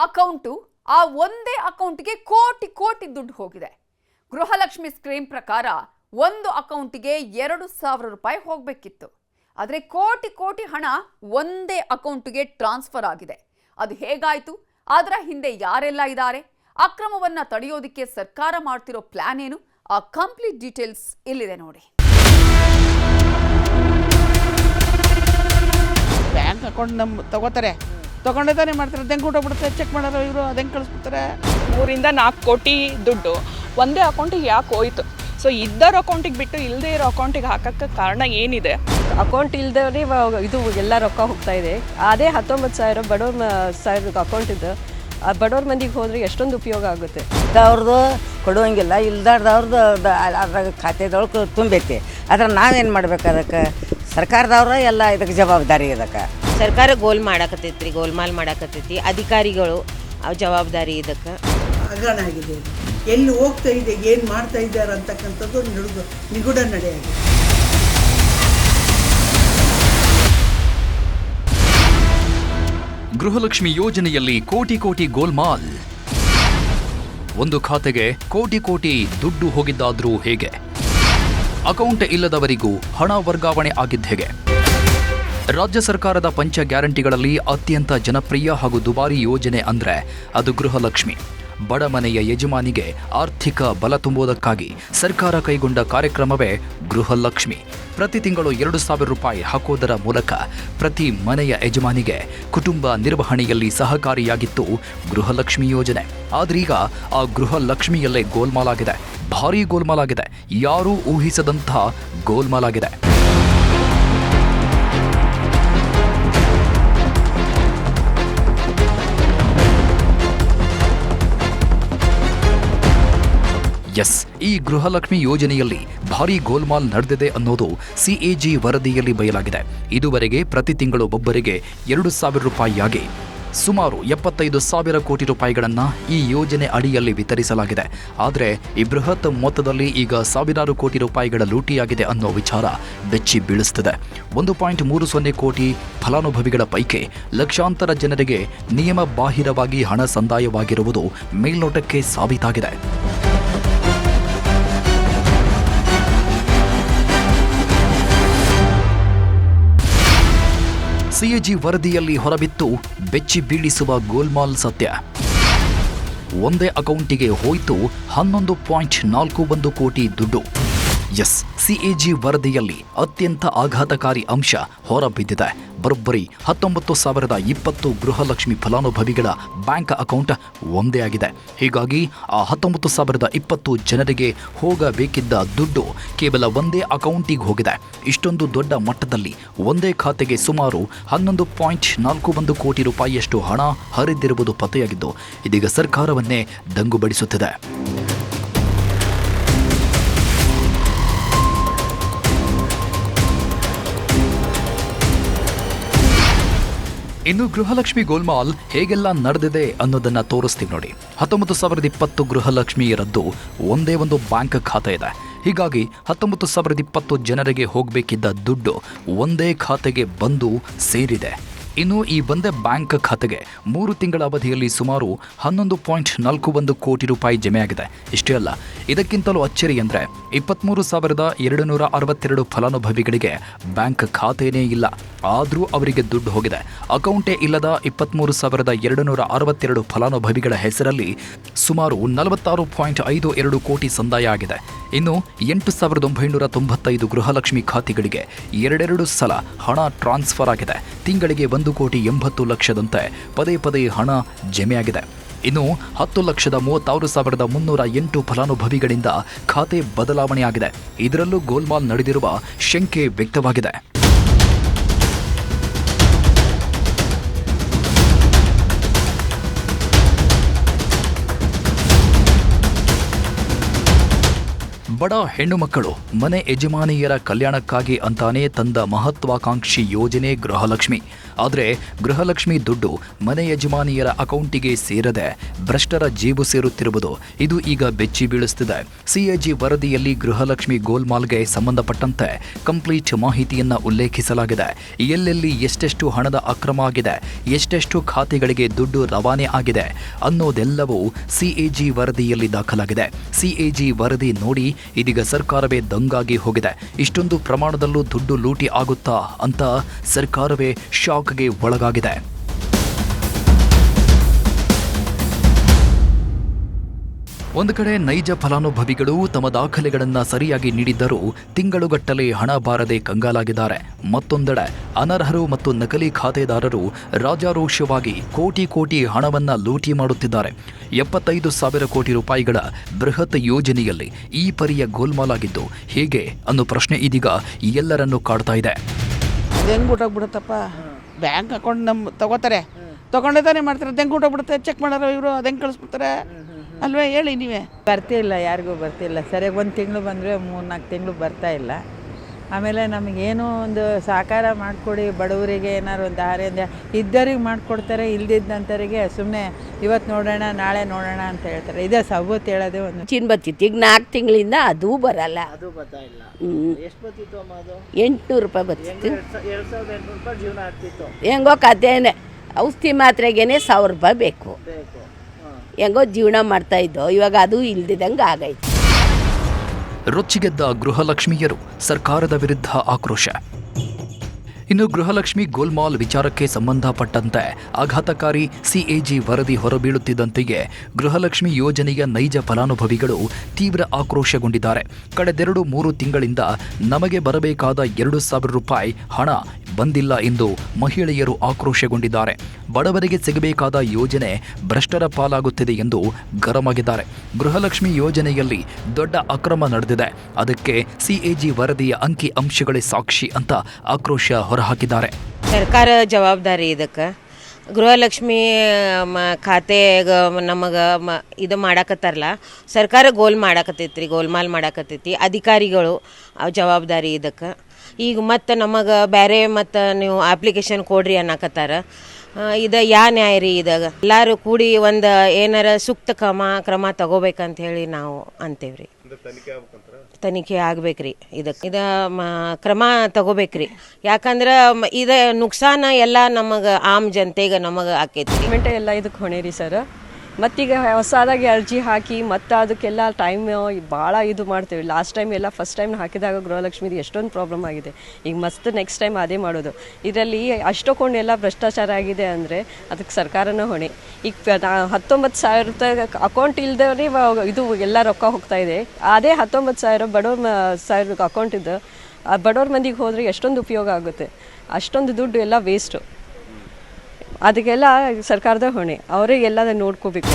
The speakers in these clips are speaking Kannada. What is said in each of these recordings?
ಅಕೌಂಟು, ಆ ಒಂದೇ ಅಕೌಂಟ್ಗೆ ಕೋಟಿ ಕೋಟಿ ದುಡ್ಡು ಹೋಗಿದೆ. ಗೃಹಲಕ್ಷ್ಮಿ ಸ್ಕೀಮ್ ಪ್ರಕಾರ ಒಂದು ಅಕೌಂಟಿಗೆ 2,000 ರೂಪಾಯಿ ಹೋಗಬೇಕಿತ್ತು. ಆದರೆ ಕೋಟಿ ಕೋಟಿ ಹಣ ಒಂದೇ ಅಕೌಂಟ್ಗೆ ಟ್ರಾನ್ಸ್ಫರ್ ಆಗಿದೆ. ಅದು ಹೇಗಾಯಿತು? ಅದರ ಹಿಂದೆ ಯಾರೆಲ್ಲ ಇದ್ದಾರೆ? ಅಕ್ರಮವನ್ನ ತಡೆಯೋದಕ್ಕೆ ಸರ್ಕಾರ ಮಾಡ್ತಿರೋ ಪ್ಲಾನ್ ಏನು? ಆ ಕಂಪ್ಲೀಟ್ ಡೀಟೇಲ್ಸ್ ಇಲ್ಲಿದೆ ನೋಡಿ. ಬ್ಯಾಂಕ್ ಅಕೌಂಟ್ ತಗೋತಾರೆ, ತಗೊಂಡಿದ್ದಾನೆ ಮಾಡ್ತಾರೆ, ಅದೆಂಗೆ ಕೊಟ್ಟೋಗ್ಬಿಡುತ್ತೆ, ಚೆಕ್ ಮಾಡೋರು ಇವರು ಅದೆಂಗೆ ಕಳಿಸ್ಬಿಡ್ತಾರೆ. 3 ಇಂದ 4 ಕೋಟಿ ದುಡ್ಡು ಒಂದೇ ಅಕೌಂಟಿಗೆ ಯಾಕೆ ಹೋಯ್ತು? ಸೊ ಇದ್ದರ ಅಕೌಂಟಿಗೆ ಬಿಟ್ಟು ಇಲ್ಲದೆ ಇರೋ ಅಕೌಂಟಿಗೆ ಹಾಕಕ್ಕೆ ಕಾರಣ ಏನಿದೆ? ಅಕೌಂಟ್ ಇಲ್ಲದವ್ರಿ ಇದು ಎಲ್ಲ ರೊಕ್ಕ ಹೋಗ್ತಾ ಇದೆ. ಅದೇ 19,000 ಬಡವ್ರ ಅಕೌಂಟ್ ಇದ್ದು ಬಡವ್ರ ಮಂದಿಗೆ ಹೋದರೆ ಎಷ್ಟೊಂದು ಉಪಯೋಗ ಆಗುತ್ತೆ. ಅವ್ರದ್ದು ಕೊಡುವಂಗಿಲ್ಲ, ಇಲ್ದಾರ್ದವ್ರದ್ದು ಅದ್ರಾಗ ಖಾತೆದೊಳಗೆ ತುಂಬೈತಿ. ಅದ್ರ ನಾವೇನು ಮಾಡ್ಬೇಕು? ಅದಕ್ಕೆ ಸರ್ಕಾರದವ್ರ ಎಲ್ಲ ಇದಕ್ಕೆ ಜವಾಬ್ದಾರಿ. ಇದಕ್ಕೆ ಸರ್ಕಾರ ಗೋಲ್ಮಾಲ್ ಮಾಡಾಕತ್ತೈತಿ. ಅಧಿಕಾರಿಗಳು ಜವಾಬ್ದಾರಿ. ಇದಕ್ಕೆ ಹಗರಣ ಆಗಿದೆ. ಎಲ್ಲಿ ಹೋಗ್ತಾ ಇದೆ, ಏನು ಮಾಡ್ತಾ ಇದ್ದಾರೆ ಅಂತಕ್ಕಂಥದ್ದು ನಿಗೂಢ ನಡೆಯಾಗಿದೆ. ಗೃಹಲಕ್ಷ್ಮಿ ಯೋಜನೆಯಲ್ಲಿ ಕೋಟಿ ಕೋಟಿ ಗೋಲ್ಮಾಲ್. ಒಂದು ಖಾತೆಗೆ ಕೋಟಿ ಕೋಟಿ ದುಡ್ಡು ಹೋಗಿದ್ದಾದ್ರೂ ಹೇಗೆ? ಅಕೌಂಟ್ ಇಲ್ಲದವರಿಗೂ ಹಣ ವರ್ಗಾವಣೆ ಆಗಿದ್ದ ಹೇಗೆ? ರಾಜ್ಯ ಸರ್ಕಾರದ ಪಂಚ ಗ್ಯಾರಂಟಿಗಳಲ್ಲಿ ಅತ್ಯಂತ ಜನಪ್ರಿಯ ಹಾಗೂ ದುಬಾರಿ ಯೋಜನೆ ಅಂದ್ರೆ ಅದು ಗೃಹಲಕ್ಷ್ಮಿ. ಬಡ ಮನೆಯ ಯಜಮಾನಿಗೆ ಆರ್ಥಿಕ ಬಲ ತುಂಬುವುದಕ್ಕಾಗಿ ಸರ್ಕಾರ ಕೈಗೊಂಡ ಕಾರ್ಯಕ್ರಮವೇ ಗೃಹಲಕ್ಷ್ಮಿ. ಪ್ರತಿ ತಿಂಗಳು 2,000 ರೂಪಾಯಿ ಹಾಕೋದರ ಮೂಲಕ ಪ್ರತಿ ಮನೆಯ ಯಜಮಾನಿಗೆ ಕುಟುಂಬ ನಿರ್ವಹಣೆಯಲ್ಲಿ ಸಹಕಾರಿಯಾಗಿತ್ತು ಗೃಹಲಕ್ಷ್ಮಿ ಯೋಜನೆ. ಆದ್ರೀಗ ಆ ಗೃಹಲಕ್ಷ್ಮಿಯಲ್ಲೇ ಗೋಲ್ಮಾಲಾಗಿದೆ. ಭಾರೀ ಗೋಲ್ಮಾಲಾಗಿದೆ. ಯಾರೂ ಊಹಿಸದಂಥ ಗೋಲ್ಮಾಲಾಗಿದೆ. ಎಸ್, ಈ ಗೃಹಲಕ್ಷ್ಮಿ ಯೋಜನೆಯಲ್ಲಿ ಭಾರೀ ಗೋಲ್ಮಾಲ್ ನಡೆದಿದೆ ಅನ್ನೋದು CAG ವರದಿಯಲ್ಲಿ ಬಯಲಾಗಿದೆ. ಇದುವರೆಗೆ ಪ್ರತಿ ತಿಂಗಳು ಒಬ್ಬರಿಗೆ 2,000 ರೂಪಾಯಿಯಾಗಿ ಸುಮಾರು 75,000 ಕೋಟಿ ರೂಪಾಯಿಗಳನ್ನು ಈ ಯೋಜನೆ ಅಡಿಯಲ್ಲಿ ವಿತರಿಸಲಾಗಿದೆ. ಆದರೆ ಈ ಬೃಹತ್ ಮೊತ್ತದಲ್ಲಿ ಈಗ ಸಾವಿರಾರು ಕೋಟಿ ರೂಪಾಯಿಗಳ ಲೂಟಿಯಾಗಿದೆ ಅನ್ನೋ ವಿಚಾರ ಬೆಚ್ಚಿ ಬೀಳಿಸುತ್ತದೆ. 1.30 ಕೋಟಿ ಫಲಾನುಭವಿಗಳ ಪೈಕಿ ಲಕ್ಷಾಂತರ ಜನರಿಗೆ ನಿಯಮ ಬಾಹಿರವಾಗಿ ಹಣ ಸಂದಾಯವಾಗಿರುವುದು ಮೇಲ್ನೋಟಕ್ಕೆ ಸಾಬೀತಾಗಿದೆ. CAG ವರದಿಯಲ್ಲಿ ಹೊರಬಿತ್ತು ಬೆಚ್ಚಿ ಬೀಳಿಸುವ ಗೋಲ್ಮಾಲ್ ಸತ್ಯ. ಒಂದೇ ಅಕೌಂಟಿಗೆ ಹೋಯ್ತು 11.41 ಕೋಟಿ ದುಡ್ಡು. ಎಸ್, CAG ವರದಿಯಲ್ಲಿ ಅತ್ಯಂತ ಆಘಾತಕಾರಿ ಅಂಶ ಹೊರಬಿದ್ದಿದೆ. ಬರೋಬ್ಬರಿ 19,020 ಗೃಹಲಕ್ಷ್ಮಿ ಫಲಾನುಭವಿಗಳ ಬ್ಯಾಂಕ್ ಅಕೌಂಟ್ ಒಂದೇ ಆಗಿದೆ. ಹೀಗಾಗಿ ಆ 19,020 ಜನರಿಗೆ ಹೋಗಬೇಕಿದ್ದ ದುಡ್ಡು ಕೇವಲ ಒಂದೇ ಅಕೌಂಟಿಗೆ ಹೋಗಿದೆ. ಇಷ್ಟೊಂದು ದೊಡ್ಡ ಮಟ್ಟದಲ್ಲಿ ಒಂದೇ ಖಾತೆಗೆ ಸುಮಾರು 11.41 ಕೋಟಿ ರೂಪಾಯಿಯಷ್ಟು ಹಣ ಹರಿದಿರುವುದು ಪತ್ತೆಯಾಗಿದ್ದು ಇದೀಗ ಸರ್ಕಾರವನ್ನೇ ದಂಗುಬಡಿಸುತ್ತಿದೆ. ಇನ್ನು ಗೃಹಲಕ್ಷ್ಮಿ ಗೋಲ್ಮಾಲ್ ಹೇಗೆಲ್ಲ ನಡೆದಿದೆ ಅನ್ನೋದನ್ನ ತೋರಿಸ್ತೀವಿ ನೋಡಿ. 19,020 ಗೃಹಲಕ್ಷ್ಮಿ ರದ್ದು ಒಂದೇ ಒಂದು ಬ್ಯಾಂಕ್ ಖಾತೆ ಇದೆ. ಹೀಗಾಗಿ 19,020 ಜನರಿಗೆ ಹೋಗಬೇಕಿದ್ದ ದುಡ್ಡು ಒಂದೇ ಖಾತೆಗೆ ಬಂದು ಸೇರಿದೆ. ಇನ್ನು ಈ ಒಂದೇ ಬ್ಯಾಂಕ್ ಖಾತೆಗೆ 3 ತಿಂಗಳ ಅವಧಿಯಲ್ಲಿ ಸುಮಾರು 11.41 ಕೋಟಿ ರೂಪಾಯಿ ಜಮೆಯಾಗಿದೆ. ಇಷ್ಟೇ ಅಲ್ಲ, ಇದಕ್ಕಿಂತಲೂ ಅಚ್ಚರಿ ಅಂದರೆ 23,262 ಫಲಾನುಭವಿಗಳಿಗೆ ಬ್ಯಾಂಕ್ ಖಾತೆಯೇ ಇಲ್ಲ. ಆದರೂ ಅವರಿಗೆ ದುಡ್ಡು ಹೋಗಿದೆ. ಅಕೌಂಟೇ ಇಲ್ಲದ 23,262 ಫಲಾನುಭವಿಗಳ ಹೆಸರಲ್ಲಿ ಸುಮಾರು 46.52 ಕೋಟಿ ಸಂದಾಯ ಆಗಿದೆ. ಇನ್ನು 8,995 ಗೃಹಲಕ್ಷ್ಮಿ ಖಾತೆಗಳಿಗೆ 2 ಸಲ ಹಣ ಟ್ರಾನ್ಸ್ಫರ್ ಆಗಿದೆ. ತಿಂಗಳಿಗೆ 1,80 ಲಕ್ಷದಂತೆ ಪದೇ ಪದೇ ಹಣ ಜಮೆಯಾಗಿದೆ. ಇನ್ನು 10,36,308 ಫಲಾನುಭವಿಗಳಿಂದ ಖಾತೆ ಬದಲಾವಣೆಯಾಗಿದೆ. ಇದರಲ್ಲೂ ಗೋಲ್ಮಾಲ್ ನಡೆದಿರುವ ಶಂಕೆ ವ್ಯಕ್ತವಾಗಿದೆ. ಬಡ ಹೆಣ್ಣು ಮಕ್ಕಳು ಮನೆ ಯಜಮಾನಿಯರ ಕಲ್ಯಾಣಕ್ಕಾಗಿ ಅಂತಾನೆ ತಂದ ಮಹತ್ವಾಕಾಂಕ್ಷಿ ಯೋಜನೆ ಗೃಹಲಕ್ಷ್ಮಿ. ಆದರೆ ಗೃಹಲಕ್ಷ್ಮಿ ದುಡ್ಡು ಮನೆ ಯಜಮಾನಿಯರ ಅಕೌಂಟಿಗೆ ಸೇರದೆ ಭ್ರಷ್ಟರ ಜೇಬು ಸೇರುತ್ತಿರುವುದು ಇದು ಈಗ ಬೆಚ್ಚಿ ಬೀಳಿಸುತ್ತಿದೆ. ಸಿಎಜಿ ವರದಿಯಲ್ಲಿ ಗೃಹಲಕ್ಷ್ಮಿ ಗೋಲ್ಮಾಲ್ಗೆ ಸಂಬಂಧಪಟ್ಟಂತೆ ಕಂಪ್ಲೀಟ್ ಮಾಹಿತಿಯನ್ನ ಉಲ್ಲೇಖಿಸಲಾಗಿದೆ. ಎಲ್ಲೆಲ್ಲಿ ಎಷ್ಟೆಷ್ಟು ಹಣದ ಅಕ್ರಮ ಆಗಿದೆ, ಎಷ್ಟೆಷ್ಟು ಖಾತೆಗಳಿಗೆ ದುಡ್ಡು ರವಾನೆ ಆಗಿದೆ ಅನ್ನೋದೆಲ್ಲವೂ ಸಿಎಜಿ ವರದಿಯಲ್ಲಿ ದಾಖಲಾಗಿದೆ. ಸಿಎಜಿ ವರದಿ ನೋಡಿ ಇದೀಗ ಸರ್ಕಾರವೇ ದಂಗಾಗಿ ಹೋಗಿದೆ. ಇಷ್ಟೊಂದು ಪ್ರಮಾಣದಲ್ಲೂ ದುಡ್ಡು ಲೂಟಿ ಆಗುತ್ತಾ ಅಂತ ಸರ್ಕಾರವೇ ಶಾಕ್ಗೆ ಒಳಗಾಗಿದೆ. ಒಂದು ಕಡೆ ನೈಜ ಫಲಾನುಭವಿಗಳು ತಮ್ಮ ದಾಖಲೆಗಳನ್ನು ಸರಿಯಾಗಿ ನೀಡಿದ್ದರೂ ತಿಂಗಳುಗಟ್ಟಲೆ ಹಣ ಬಾರದೆ ಕಂಗಾಲಾಗಿದ್ದಾರೆ. ಮತ್ತೊಂದೆಡೆ ಅನರ್ಹರು ಮತ್ತು ನಕಲಿ ಖಾತೆದಾರರು ರಾಜಾರೋಷವಾಗಿ ಕೋಟಿ ಕೋಟಿ ಹಣವನ್ನ ಲೂಟಿ ಮಾಡುತ್ತಿದ್ದಾರೆ. 75,000 ಕೋಟಿ ರೂಪಾಯಿಗಳ ಬೃಹತ್ ಯೋಜನೆಯಲ್ಲಿ ಈ ಪರಿಯ ಗೋಲ್ಮಾಲಾಗಿದ್ದು ಹೇಗೆ ಅನ್ನೋ ಪ್ರಶ್ನೆ ಇದೀಗ ಎಲ್ಲರನ್ನೂ ಕಾಡ್ತಾ ಇದೆ. ಅದು ಹೆಂಗೆ ಊಟೋಗ್ಬಿಡುತ್ತಪ್ಪ, ಬ್ಯಾಂಕ್ ಅಕೌಂಟ್ ನಮ್ಮ ತಗೊಂಡೇ ತಾನೇ ಮಾಡ್ತಾರೆ. ಅದು ಹೆಂಗೆ ಊಟೋಗ್ಬಿಡುತ್ತೆ, ಚೆಕ್ ಮಾಡೋರು ಇವರು, ಅದು ಹೆಂಗೆ ಕಳಿಸ್ಬಿಡ್ತಾರೆ ಅಲ್ವೇ? ಹೇಳಿ ನೀವೇ. ಬರ್ತಿಲ್ಲ, ಯಾರಿಗೂ ಬರ್ತಿಲ್ಲ ಸರಿಯಾಗಿ. 1 ತಿಂಗಳು ಬಂದರೆ 3-4 ತಿಂಗಳು ಬರ್ತಾ ಇಲ್ಲ. ಆಮೇಲೆ ನಮಗೇನೋ ಒಂದು ಸಹಕಾರ ಮಾಡಿಕೊಡಿ, ಬಡವರಿಗೆ ಏನಾರು ಒಂದು ದಾರಿಯಿಂದ ಇದ್ದವ್ರಿಗೆ ಮಾಡಿಕೊಡ್ತಾರೆ, ಇಲ್ದಿದ್ದಂಥವ್ರಿಗೆ ಸುಮ್ಮನೆ ಇವತ್ತು ನೋಡೋಣ ನಾಳೆ ನೋಡೋಣ ಅಂತ ಹೇಳ್ತಾರೆ. ಇದೇ ಸವತ್ತು ಹೇಳೋದೇ ಒಂದು ಚಿನ್ ಬತ್ತಿತ್ತು. ಈಗ 4 ತಿಂಗಳಿಂದ ಅದೂ ಬರಲ್ಲ. ಅದು ಬರ್ತಾ ಇಲ್ಲ. ಎಷ್ಟು ಬರ್ತಿತ್ತು ಅಮ್ಮ ಅದು? 800 ರೂಪಾಯಿ ಬರ್ತಿತ್ತು. 2,800 ರೂಪಾಯಿ ಜೀವನ ಆಗ್ತಿತ್ತು. ಹೆಂಗೋ ಕಥೆನೇ, ಔಷಧಿ ಮಾತ್ರೆಗೇನೆ 1,000 ರೂಪಾಯಿ ಬೇಕು. ಹೆಂಗೋ ಜೀವನ ಮಾಡ್ತಾ ಇದ್ದೋ, ಇವಾಗ ಅದು ಇಲ್ದಿದಂಗೆ ಆಗೈತೆ. ರೊಚ್ಚಿಗೆದ್ದ ಗೃಹಲಕ್ಷ್ಮಿಯರು ಸರ್ಕಾರದ ವಿರುದ್ಧ ಆಕ್ರೋಶ. ಇನ್ನು ಗೃಹಲಕ್ಷ್ಮಿ ಗೋಲ್ಮಾಲ್ ವಿಚಾರಕ್ಕೆ ಸಂಬಂಧಪಟ್ಟಂತೆ ಆಘಾತಕಾರಿ ಸಿಎಜಿ ವರದಿ ಹೊರಬೀಳುತ್ತಿದ್ದಂತೆಯೇ ಗೃಹಲಕ್ಷ್ಮಿ ಯೋಜನೆಯ ನೈಜ ಫಲಾನುಭವಿಗಳು ತೀವ್ರ ಆಕ್ರೋಶಗೊಂಡಿದ್ದಾರೆ. ಕಳೆದೆರಡು 3 ತಿಂಗಳಿಂದ ನಮಗೆ ಬರಬೇಕಾದ 2,000 ರೂಪಾಯಿ ಹಣ ಬಂದಿಲ್ಲ ಎಂದು ಮಹಿಳೆಯರು ಆಕ್ರೋಶಗೊಂಡಿದ್ದಾರೆ. ಬಡವರಿಗೆ ಸಿಗಬೇಕಾದ ಯೋಜನೆ ಭ್ರಷ್ಟರ ಪಾಲಾಗುತ್ತಿದೆ ಎಂದು ಗರಮಾಗಿದ್ದಾರೆ. ಗೃಹಲಕ್ಷ್ಮಿ ಯೋಜನೆಯಲ್ಲಿ ದೊಡ್ಡ ಅಕ್ರಮ ನಡೆದಿದೆ, ಅದಕ್ಕೆ ಸಿಎಜಿ ವರದಿಯ ಅಂಕಿ ಅಂಶಗಳೇ ಸಾಕ್ಷಿ ಅಂತ ಆಕ್ರೋಶ ಹೊರಹಾಕಿದ್ದಾರೆ. ಸರ್ಕಾರ ಜವಾಬ್ದಾರಿ ಇದಕ್ಕೆ. ಗೃಹಲಕ್ಷ್ಮಿ ಖಾತೆಗ ನಮಗೆ ಇದು ಮಾಡಾಕತ್ತಾರಲ್ಲ, ಸರ್ಕಾರ ಗೋಲ್ಮಾಲ್ ಮಾಡಾಕತ್ತೈತಿ. ಅಧಿಕಾರಿಗಳು ಜವಾಬ್ದಾರಿ ಇದಕ್ಕೆ. ಈಗ ಮತ್ತು ನಮಗೆ ಬೇರೆ ಮತ್ತು ನೀವು ಅಪ್ಲಿಕೇಶನ್ ಕೊಡ್ರಿ ಅನ್ನಕತ್ತಾರ. ಇದು ಯಾ ನ್ಯಾಯ ರೀ? ಇದಾಗ ಎಲ್ಲರೂ ಕೂಡಿ ಒಂದು ಏನಾರ ಸೂಕ್ತ ಕ್ರಮ ತಗೋಬೇಕಂತ ಹೇಳಿ ನಾವು ಅಂತೇವ್ರಿ. ತನಿಖೆ ಆಗ್ಬೇಕ್ರಿ. ಇದು ಕ್ರಮ ತಗೋಬೇಕ್ರಿ. ಯಾಕಂದ್ರೆ ಇದು ನುಕ್ಸಾನ ಎಲ್ಲ ನಮಗೆ ಆಮ್ ಜನತೆಗೆ ನಮಗೆ ಆಕೈತಿ. ಗೌರ್ಮೆಂಟ್ ಎಲ್ಲ ಇದಕ್ಕೆ ಹೊಣೆ ರೀ ಸರ್. ಮತ್ತೀಗ ಹೊಸದಾಗಿ ಅರ್ಜಿ ಹಾಕಿ ಮತ್ತು ಅದಕ್ಕೆಲ್ಲ ಟೈಮ್ ಭಾಳ ಇದು ಮಾಡ್ತೇವೆ. ಲಾಸ್ಟ್ ಟೈಮ್ ಎಲ್ಲ ಫಸ್ಟ್ ಟೈಮ್ ಹಾಕಿದಾಗ ಗೃಹಲಕ್ಷ್ಮಿದು ಎಷ್ಟೊಂದು ಪ್ರಾಬ್ಲಮ್ ಆಗಿದೆ. ಈಗ ಮಸ್ತ್ ನೆಕ್ಸ್ಟ್ ಟೈಮ್ ಅದೇ ಮಾಡೋದು. ಇದರಲ್ಲಿ ಅಷ್ಟೊಂದು ಎಲ್ಲ ಭ್ರಷ್ಟಾಚಾರ ಆಗಿದೆ ಅಂದರೆ ಅದಕ್ಕೆ ಸರ್ಕಾರನ ಹೊಣೆ. ಈಗ 19,000 ರೂಪಾಯಿ ಅಕೌಂಟ್ ಇಲ್ದವ್ರಿ ಇದು ಎಲ್ಲ ರೊಕ್ಕ ಹೋಗ್ತಾ ಇದೆ. ಅದೇ 19,000 ಬಡವ್ರ ಅಕೌಂಟ್ ಇದ್ದು ಬಡವ್ರ ಮಂದಿಗೆ ಹೋದರೆ ಎಷ್ಟೊಂದು ಉಪಯೋಗ ಆಗುತ್ತೆ. ಅಷ್ಟೊಂದು ದುಡ್ಡು ಎಲ್ಲ ವೇಸ್ಟು. ಅದಕ್ಕೆಲ್ಲ ಸರ್ಕಾರದ ಹೊಣೆ, ಅವರೇ ಎಲ್ಲ ನೋಡ್ಕೋಬೇಕು.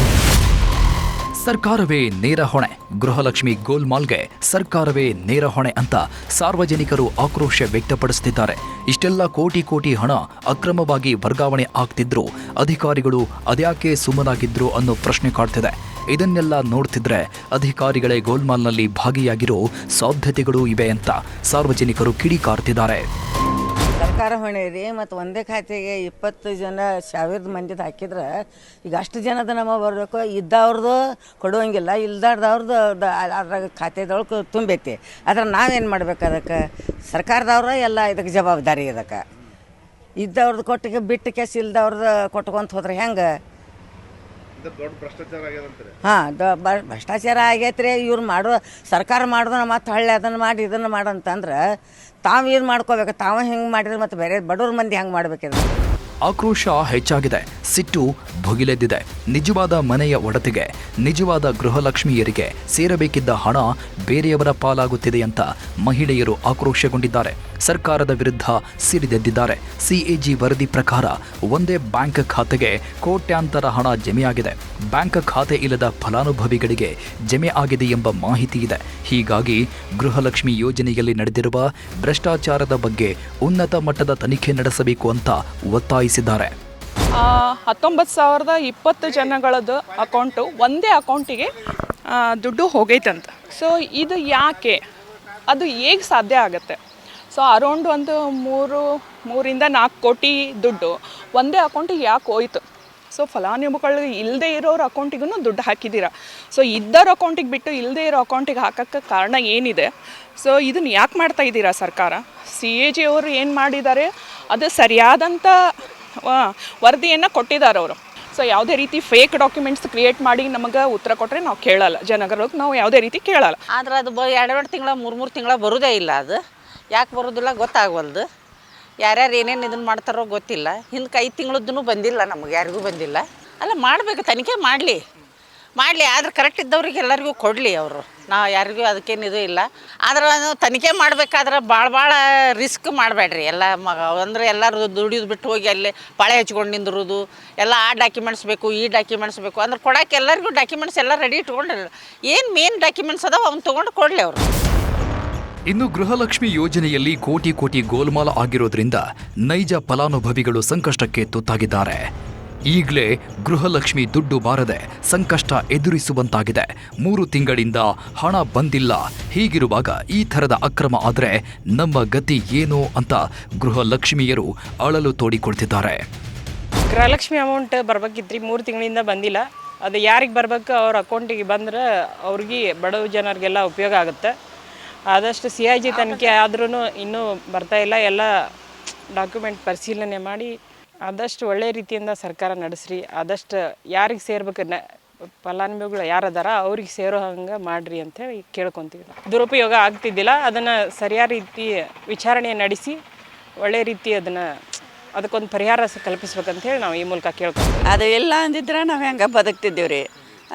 ಸರ್ಕಾರವೇ ನೇರ ಹೊಣೆ, ಗೃಹಲಕ್ಷ್ಮಿ ಗೋಲ್ಮಾಲ್ಗೆ ಸರ್ಕಾರವೇ ನೇರ ಹೊಣೆ ಅಂತ ಸಾರ್ವಜನಿಕರು ಆಕ್ರೋಶ ವ್ಯಕ್ತಪಡಿಸುತ್ತಿದ್ದಾರೆ. ಇಷ್ಟೆಲ್ಲ ಕೋಟಿ ಕೋಟಿ ಹಣ ಅಕ್ರಮವಾಗಿ ವರ್ಗಾವಣೆ ಆಗ್ತಿದ್ರು ಅಧಿಕಾರಿಗಳು ಅದ್ಯಾಕೆ ಸುಮ್ಮನಾಗಿದ್ರು ಅನ್ನೋ ಪ್ರಶ್ನೆ ಕಾಡ್ತಿದೆ. ಇದನ್ನೆಲ್ಲ ನೋಡ್ತಿದ್ರೆ ಅಧಿಕಾರಿಗಳೇ ಗೋಲ್ಮಾಲ್ನಲ್ಲಿ ಭಾಗಿಯಾಗಿರೋ ಸಾಧ್ಯತೆಗಳು ಇವೆ ಅಂತ ಸಾರ್ವಜನಿಕರು ಕಿಡಿಕಾರ್ತಿದ್ದಾರೆ. ಸರ್ಕಾರ ಹೊಣೆ ರೀ. ಮತ್ತು ಒಂದೇ ಖಾತೆಗೆ 20 ಜನ 1,000 ಮಂದಿದು ಹಾಕಿದ್ರೆ ಈಗ ಅಷ್ಟು ಜನದ ನಮ್ಮ ಬರಬೇಕು. ಇದ್ದವ್ರದ್ದು ಕೊಡುವಂಗಿಲ್ಲ, ಇಲ್ದಾರ್ದವ್ರದ್ದು ಅದ್ರಾಗ ಖಾತೆದೊಳಗೆ ತುಂಬೈತಿ. ಅದ್ರ ನಾವೇನು ಮಾಡ್ಬೇಕು? ಅದಕ್ಕೆ ಸರ್ಕಾರದವ್ರ ಎಲ್ಲ ಇದಕ್ಕೆ ಜವಾಬ್ದಾರಿ. ಇದಕ್ಕೆ ಇದ್ದವ್ರದ್ದು ಕೊಟ್ಟಿಗೆ ಬಿಟ್ಟು ಕೇಸ್ ಇಲ್ದವ್ರದ್ದು ಕೊಟ್ಕೊಂತ ಹೋದ್ರೆ ಹೆಂಗೆ? ಹಾಂ, ಭ್ರಷ್ಟಾಚಾರ ಆಗೈತ್ರಿ. ಇವ್ರು ಮಾಡೋ ಸರ್ಕಾರ ಮಾಡೋದನ್ನ ಮತ್ತು ಹಳ್ಳಿ ಅದನ್ನು ಮಾಡಿ ಇದನ್ನು ಮಾಡಂತಂದ್ರೆ ತಾವು ಏನು ಮಾಡ್ಕೋಬೇಕು? ತಾವು ಹೆಂಗೆ ಮಾಡಿದ್ರೆ ಮತ್ತು ಬೇರೆ ಬಡವ್ರ ಮಂದಿ ಹೆಂಗೆ ಮಾಡ್ಬೇಕಿದ್ರೆ? ಆಕ್ರೋಶ ಹೆಚ್ಚಾಗಿದೆ, ಸಿಟ್ಟು ಭುಗಿಲೆದ್ದಿದೆ. ನಿಜವಾದ ಮನೆಯ ಒಡತಿಗೆ, ನಿಜವಾದ ಗೃಹಲಕ್ಷ್ಮಿಯರಿಗೆ ಸೇರಬೇಕಿದ್ದ ಹಣ ಬೇರೆಯವರ ಪಾಲಾಗುತ್ತಿದೆ ಅಂತ ಮಹಿಳೆಯರು ಆಕ್ರೋಶಗೊಂಡಿದ್ದಾರೆ. ಸರ್ಕಾರದ ವಿರುದ್ಧ ಸಿಡಿದೆದ್ದಿದ್ದಾರೆ. ಸಿಎಜಿ ವರದಿ ಪ್ರಕಾರ ಒಂದೇ ಬ್ಯಾಂಕ್ ಖಾತೆಗೆ ಕೋಟ್ಯಾಂತರ ಹಣ ಜಮೆಯಾಗಿದೆ. ಬ್ಯಾಂಕ್ ಖಾತೆ ಇಲ್ಲದ ಫಲಾನುಭವಿಗಳಿಗೆ ಜಮೆ ಆಗಿದೆ ಎಂಬ ಮಾಹಿತಿ ಇದೆ. ಹೀಗಾಗಿ ಗೃಹಲಕ್ಷ್ಮಿ ಯೋಜನೆಯಲ್ಲಿ ನಡೆದಿರುವ ಭ್ರಷ್ಟಾಚಾರದ ಬಗ್ಗೆ ಉನ್ನತ ಮಟ್ಟದ ತನಿಖೆ ನಡೆಸಬೇಕು ಅಂತ ಒತ್ತಾಯಿಸಿದ್ದಾರೆ. 19,020 ಜನಗಳದ್ದು ಅಕೌಂಟು ಒಂದೇ ಅಕೌಂಟಿಗೆ ದುಡ್ಡು ಹೋಗೈತಂತ. ಸೊ ಇದು ಯಾಕೆ, ಅದು ಹೇಗೆ ಸಾಧ್ಯ ಆಗುತ್ತೆ? ಸೊ ಅರೌಂಡ್ ಒಂದು 3-4 ಕೋಟಿ ದುಡ್ಡು ಒಂದೇ ಅಕೌಂಟಿಗೆ ಯಾಕೆ ಹೋಯ್ತು? ಸೊ ಫಲಾನುಭವಿಗಳಿಗೆ ಇಲ್ಲದೆ ಇರೋರ ಅಕೌಂಟಿಗೂ ದುಡ್ಡು ಹಾಕಿದ್ದೀರಾ. ಸೊ ಇದ್ದರ ಅಕೌಂಟಿಗೆ ಬಿಟ್ಟು ಇಲ್ಲದೆ ಇರೋ ಅಕೌಂಟಿಗೆ ಹಾಕೋಕ್ಕೆ ಕಾರಣ ಏನಿದೆ? ಸೊ ಇದನ್ನು ಯಾಕೆ ಮಾಡ್ತಾ ಇದ್ದೀರಾ ಸರ್ಕಾರ? CAG ಅವರು ಏನು ಮಾಡಿದ್ದಾರೆ, ಅದು ಸರಿಯಾದಂಥ ವರದಿಯನ್ನು ಕೊಟ್ಟಿದ್ದಾರೆ ಅವರು. ಸೊ ಯಾವುದೇ ರೀತಿ ಫೇಕ್ ಡಾಕ್ಯುಮೆಂಟ್ಸ್ ಕ್ರಿಯೇಟ್ ಮಾಡಿ ನಮಗೆ ಉತ್ತರ ಕೊಟ್ಟರೆ ನಾವು ಕೇಳಲ್ಲ, ಜನಗಳಿಗೆ ನಾವು ಯಾವುದೇ ರೀತಿ ಕೇಳಲ್ಲ. ಆದ್ರೆ ಅದು 2 ತಿಂಗಳ 3 ತಿಂಗಳ ಬರೋದೇ ಇಲ್ಲ. ಅದು ಯಾಕೆ ಬರೋದಿಲ್ಲ ಗೊತ್ತಾಗವಲ್ದು. ಯಾರ್ಯಾರು ಏನೇನು ಇದನ್ನು ಮಾಡ್ತಾರೋ ಗೊತ್ತಿಲ್ಲ. ಹಿಂದಕ್ಕೆ 5 ತಿಂಗಳದ್ದು ಬಂದಿಲ್ಲ, ನಮಗೆ ಯಾರಿಗೂ ಬಂದಿಲ್ಲ. ಅಲ್ಲ ಮಾಡಬೇಕು, ತನಿಖೆ ಮಾಡಲಿ ಆದ್ರೆ ಕರೆಕ್ಟ್ ಇದ್ದವ್ರಿಗೆ ಎಲ್ಲರಿಗೂ ಕೊಡಲಿ ಅವರು. ನಾವು ಯಾರಿಗೂ ಅದಕ್ಕೇನು ಇದು ಇಲ್ಲ. ಆದ್ರೆ ತನಿಖೆ ಮಾಡಬೇಕಾದ್ರೆ ಭಾಳ ರಿಸ್ಕ್ ಮಾಡಬೇಡ್ರಿ. ಎಲ್ಲ ಅಂದರೆ ಎಲ್ಲರೂ ದುಡಿಯೋದು ಬಿಟ್ಟು ಹೋಗಿ ಅಲ್ಲಿ ಪಾಳೆ ಹಚ್ಕೊಂಡು ನಿಂದಿರೋದು, ಎಲ್ಲ ಆ ಡಾಕ್ಯುಮೆಂಟ್ಸ್ ಬೇಕು, ಈ ಡಾಕ್ಯುಮೆಂಟ್ಸ್ ಬೇಕು ಅಂದ್ರೆ ಕೊಡೋಕೆ ಎಲ್ಲರಿಗೂ ಡಾಕ್ಯುಮೆಂಟ್ಸ್ ಎಲ್ಲ ರೆಡಿ ಇಟ್ಕೊಂಡಿರಲ್ಲ. ಏನು ಮೇನ್ ಡಾಕ್ಯುಮೆಂಟ್ಸ್ ಅದಾವ ಅವ್ನು ತೊಗೊಂಡು ಕೊಡಲಿ ಅವರು. ಇನ್ನು ಗೃಹಲಕ್ಷ್ಮಿ ಯೋಜನೆಯಲ್ಲಿ ಕೋಟಿ ಕೋಟಿ ಗೋಲ್ಮಾಲ ಆಗಿರೋದ್ರಿಂದ ನೈಜ ಫಲಾನುಭವಿಗಳು ಸಂಕಷ್ಟಕ್ಕೆ ತುತ್ತಾಗಿದ್ದಾರೆ. ಈಗಲೇ ಗೃಹಲಕ್ಷ್ಮಿ ದುಡ್ಡು ಬಾರದೆ ಸಂಕಷ್ಟ ಎದುರಿಸುವಂತಾಗಿದೆ. 3 ತಿಂಗಳಿಂದ ಹಣ ಬಂದಿಲ್ಲ. ಹೀಗಿರುವಾಗ ಈ ಥರದ ಅಕ್ರಮ ಆದರೆ ನಮ್ಮ ಗತಿ ಏನು ಅಂತ ಗೃಹಲಕ್ಷ್ಮಿಯರು ಅಳಲು ತೋಡಿಕೊಳ್ತಿದ್ದಾರೆ. ಗೃಹಲಕ್ಷ್ಮಿ ಅಮೌಂಟ್ ಬರ್ಬೇಕಿದ್ರಿ, 3 ತಿಂಗಳಿಂದ ಬಂದಿಲ್ಲ. ಅದು ಯಾರಿಗೆ ಬರ್ಬೇಕು ಅವ್ರ ಅಕೌಂಟಿಗೆ ಬಂದ್ರೆ ಅವ್ರಿಗೆ ಬಡವ ಜನರಿಗೆಲ್ಲ ಉಪಯೋಗ ಆಗುತ್ತೆ. ಆದಷ್ಟು CIG ತನಿಖೆ ಆದ್ರೂ ಇನ್ನೂ ಬರ್ತಾಯಿಲ್ಲ. ಎಲ್ಲ ಡಾಕ್ಯುಮೆಂಟ್ ಪರಿಶೀಲನೆ ಮಾಡಿ ಆದಷ್ಟು ಒಳ್ಳೆಯ ರೀತಿಯಿಂದ ಸರ್ಕಾರ ನಡೆಸ್ರಿ. ಆದಷ್ಟು ಯಾರಿಗೆ ಸೇರ್ಬೇಕು, ಫಲಾನುಭವಿಗಳು ಯಾರದಾರ ಅವ್ರಿಗೆ ಸೇರೋ ಹಂಗೆ ಮಾಡಿರಿ ಅಂತೇಳಿ ಕೇಳ್ಕೊತೀವಿ. ದುರುಪಯೋಗ ಆಗ್ತಿದ್ದಿಲ್ಲ, ಅದನ್ನು ಸರಿಯಾದ ರೀತಿ ವಿಚಾರಣೆ ನಡೆಸಿ ಒಳ್ಳೆಯ ರೀತಿ ಅದಕ್ಕೊಂದು ಪರಿಹಾರ ಕಲ್ಪಿಸ್ಬೇಕಂತೇಳಿ ನಾವು ಈ ಮೂಲಕ ಕೇಳ್ಕೊತೀವಿ. ಅದು ಇಲ್ಲ ಅಂದಿದ್ರೆ ನಾವು ಹೆಂಗೆ ಬದುಕ್ತಿದ್ದೀವಿ ರೀ.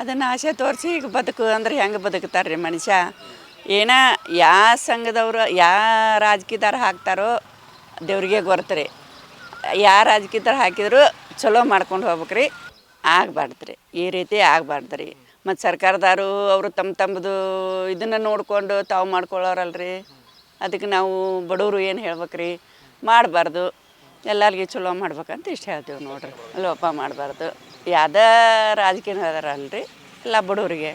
ಅದನ್ನು ಆಸೆ ತೋರಿಸಿ ಈಗ ಬದುಕು ಅಂದ್ರೆ ಹೆಂಗೆ ಬದುಕ್ತಾರೆ ರೀ ಮನುಷ್ಯ? ಏನೋ ಯಾವ ಸಂಘದವರು ಯಾವ ರಾಜಕೀಯದಾರ ಹಾಕ್ತಾರೋ ದೇವ್ರಿಗೆ ಗೊರ್ತ್ರಿ. ಯಾವ ರಾಜಕೀಯದಾರ ಹಾಕಿದ್ರು ಚಲೋ ಮಾಡ್ಕೊಂಡು ಹೋಗ್ಬೇಕ್ರಿ. ಆಗಬಾರ್ದು ರೀ, ಈ ರೀತಿ ಆಗಬಾರ್ದು ರೀ. ಮತ್ತು ಸರ್ಕಾರದವರು ಅವರು ತಮ್ಮದು ಇದನ್ನು ನೋಡಿಕೊಂಡು ತಾವು ಮಾಡ್ಕೊಳ್ಳೋರಲ್ರಿ. ಅದಕ್ಕೆ ನಾವು ಬಡವರು ಏನು ಹೇಳ್ಬೇಕ್ರಿ, ಮಾಡಬಾರ್ದು, ಎಲ್ಲರಿಗೆ ಚಲೋ ಮಾಡ್ಬೇಕಂತ ಇಷ್ಟ ಹೇಳ್ತೀವಿ ನೋಡ್ರಿ. ಲೋಪ ಮಾಡಬಾರ್ದು. ಯಾವುದೇ ರಾಜಕೀಯ ಅದಾರಲ್ರಿ, ಎಲ್ಲ ಬಡವರಿಗೆ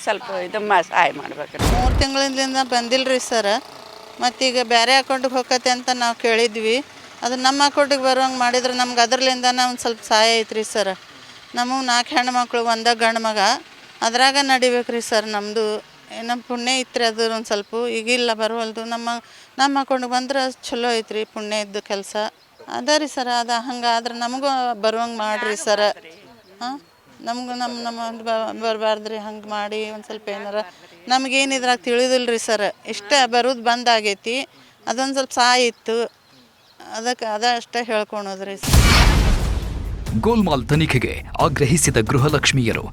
ಸ್ವಲ್ಪ ಇದು ಸಹಾಯ ಮಾಡ್ಬೇಕ್ರಿ. 3 ತಿಂಗಳಿಂದ ಬಂದಿಲ್ಲ ರೀ ಸರ್. ಮತ್ತೀಗ ಬೇರೆ ಅಕೌಂಟಿಗೆ ಹೋಗತ್ತೆ ಅಂತ ನಾವು ಕೇಳಿದ್ವಿ. ಅದು ನಮ್ಮ ಅಕೌಂಟಿಗೆ ಬರೋಂಗೆ ಮಾಡಿದ್ರೆ ನಮ್ಗೆ ಅದರಲ್ಲಿಂದ ಒಂದು ಸ್ವಲ್ಪ ಸಹಾಯ ಐತ್ರಿ ಸರ್. ನಮಗೆ 4 ಹೆಣ್ಮಕ್ಳು 1 ಗಂಡು ಮಗ, ಅದ್ರಾಗ ನಡಿಬೇಕು ರೀ ಸರ್. ನಮ್ಮದು ನಮ್ಮ ಪುಣ್ಯ ಇತ್ತು ರೀ, ಅದು ಒಂದು ಸ್ವಲ್ಪ ಈಗಿಲ್ಲ ಬರುವಲ್ದು. ನಮ್ಮ ಅಕೌಂಟಿಗೆ ಬಂದ್ರೆ ಚಲೋ ಐತ್ರಿ, ಪುಣ್ಯ ಇದ್ದು ಕೆಲಸ ಅದ ರೀ ಸರ್. ಅದು ಹಂಗಾದ್ರೆ ನಮಗೂ ಬರುವಂಗೆ ಮಾಡಿರಿ ಸರ್. ಹಾಂ, ನಮಗೂ ನಮ್ಮ ಬರಬಾರ್ದು ರೀ. ಹಂಗೆ ಮಾಡಿ ಒಂದು ಸ್ವಲ್ಪ ಏನಾರ ನಮಗೇನು ಇದ್ರಾಗ ತಿಳಿದಿಲ್ಲ ರೀ ಸರ್. ಇಷ್ಟ ಬರೋದು ಬಂದಾಗೈತಿ, ಅದೊಂದು ಸ್ವಲ್ಪ ಸಹಾಯ ಇತ್ತು, ಅದಕ್ಕೆ ಅಷ್ಟೇ ಹೇಳ್ಕೊಳೋದ್ರಿ. ಗೋಲ್ಮಾಲ್ ತನಿಖೆಗೆ ಆಗ್ರಹಿಸಿದ ಗೃಹಲಕ್ಷ್ಮಿಯರು.